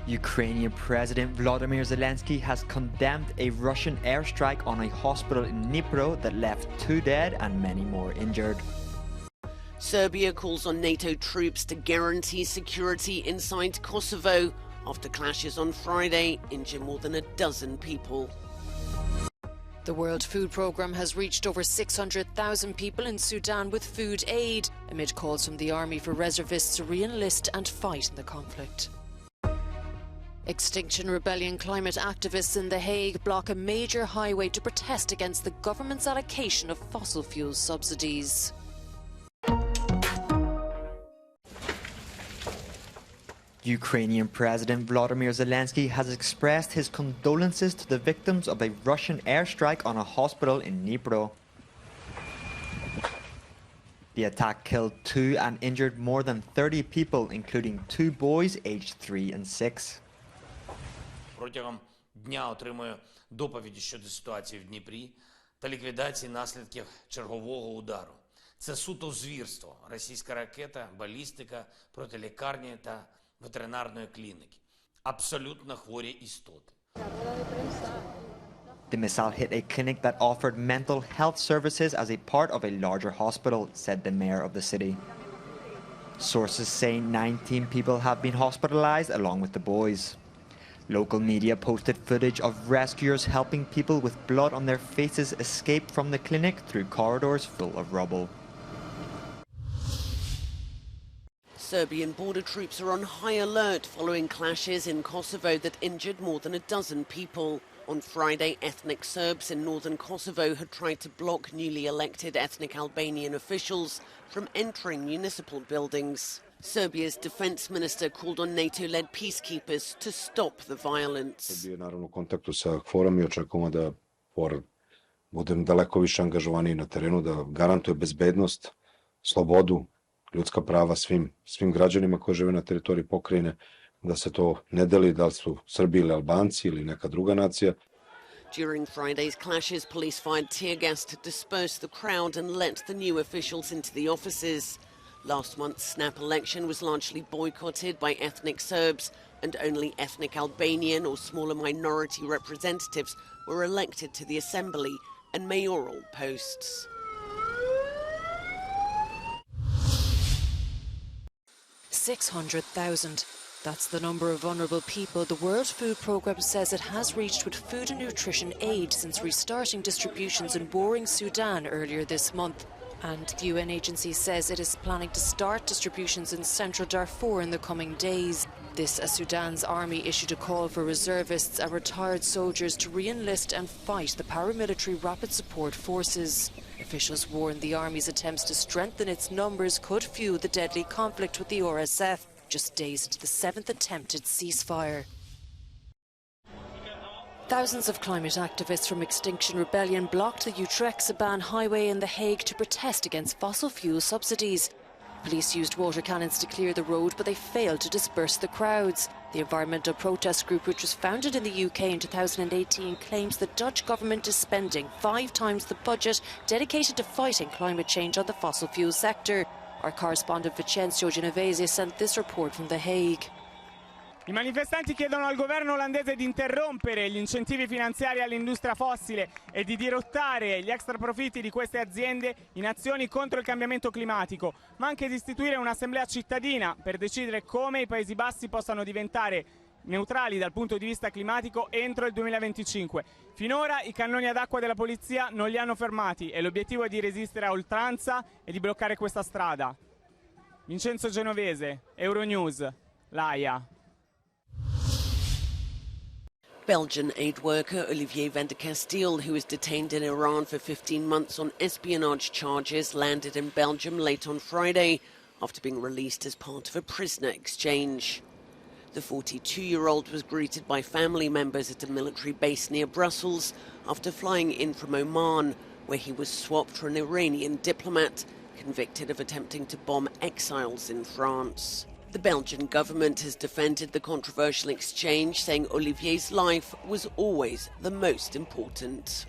Ukrainian President Volodymyr Zelensky has condemned a Russian airstrike on a hospital in Dnipro that left 2 dead and many more injured. Serbia calls on NATO troops to guarantee security inside Kosovo after clashes on Friday injure more than a dozen people. The World Food Programme has reached over 600,000 people in Sudan with food aid, amid calls from the army for reservists to re-enlist and fight in the conflict. Extinction Rebellion climate activists in The Hague block a major highway to protest against the government's allocation of fossil fuel subsidies. Ukrainian President Volodymyr Zelensky has expressed his condolences to the victims of a Russian airstrike on a hospital in Dnipro. The attack killed 2 and injured more than 30 people, including 2 boys aged 3 and 6. Протягом дня отримую доповіді щодо ситуації в Дніпрі та ліквідації наслідків чергового удару. Це суто звірство. Російська ракета, балістика проти лікарні та ветеринарної клініки. Абсолютно хворі істоти. The missile hit a clinic that offered mental health services as a part of a larger hospital, said the mayor of the city. Sources say 19 people have been hospitalized along with the boys. Local media posted footage of rescuers helping people with blood on their faces escape from the clinic through corridors full of rubble. Serbian border troops are on high alert following clashes in Kosovo that injured more than a dozen people. On Friday, ethnic Serbs in northern Kosovo had tried to block newly elected ethnic Albanian officials from entering municipal buildings. Serbia's defense minister called on NATO-led peacekeepers to stop the violence. Bio je naravno u kontaktu sa KFOR-om i očekujemo da KFOR bude daleko više angažovaniji na terenu, da garantuje bezbednost, slobodu, ljudska prava svim građanima koji žive na teritoriji pokrajine, da se to ne deli da li su Srbi ili Albanci ili neka druga nacija. During Friday's clashes, police fired tear gas to disperse the crowd and let the new officials into the offices. Last month's snap election was largely boycotted by ethnic Serbs, and only ethnic Albanian or smaller minority representatives were elected to the assembly and mayoral posts. $600,000. That's the number of vulnerable people the World Food Programme says it has reached with food and nutrition aid since restarting distributions in warring Sudan earlier this month. And the UN agency says it is planning to start distributions in central Darfur in the coming days. This as Sudan's army issued a call for reservists and retired soldiers to re-enlist and fight the paramilitary rapid support forces. Officials warn the army's attempts to strengthen its numbers could fuel the deadly conflict with the RSF, just days into the 7th attempted ceasefire. Thousands of climate activists from Extinction Rebellion blocked the Utrecht-Seban highway in The Hague to protest against fossil fuel subsidies. Police used water cannons to clear the road, but they failed to disperse the crowds. The environmental protest group, which was founded in the UK in 2018, claims the Dutch government is spending 5 times the budget dedicated to fighting climate change on the fossil fuel sector. Our correspondent Vincenzo Genovese sent this report from The Hague. I manifestanti chiedono al governo olandese di interrompere gli incentivi finanziari all'industria fossile e di dirottare gli extraprofitti di queste aziende in azioni contro il cambiamento climatico, ma anche di istituire un'assemblea cittadina per decidere come i Paesi Bassi possano diventare neutrali dal punto di vista climatico entro il 2025. Finora i cannoni ad acqua della polizia non li hanno fermati e l'obiettivo è di resistere a oltranza e di bloccare questa strada. Vincenzo Genovese, Euronews, l'Aia. Belgian aid worker Olivier van der Castille, who was detained in Iran for 15 months on espionage charges, landed in Belgium late on Friday after being released as part of a prisoner exchange. The 42-year-old was greeted by family members at a military base near Brussels after flying in from Oman, where he was swapped for an Iranian diplomat convicted of attempting to bomb exiles in France. The Belgian government has defended the controversial exchange, saying Olivier's life was always the most important.